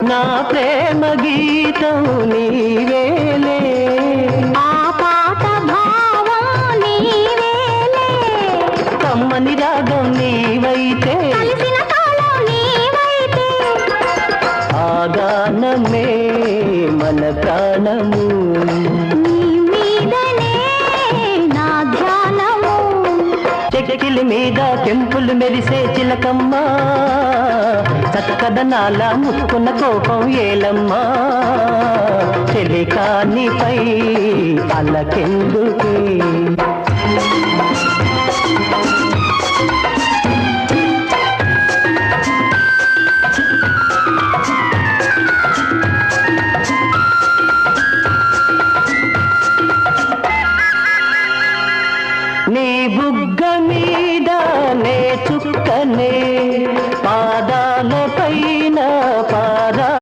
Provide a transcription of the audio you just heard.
నా ప్రేమ గీతం నీవేలే, ఆ పాట భావం నీవేలే, కమ్మని రాగం నీవైతే, కలిసిన కాలం నీవైతే, ఆ గానమే మన ప్రాణము, నీ మీదనే నా ధ్యానము. చెక్కిలి మీద కెంపులు మెరిసే చిలకమ్మ, చక్కదనాల ముక్కున్న కోపం ఏలమ్మా, చెలికానిపై అలకెందుకే.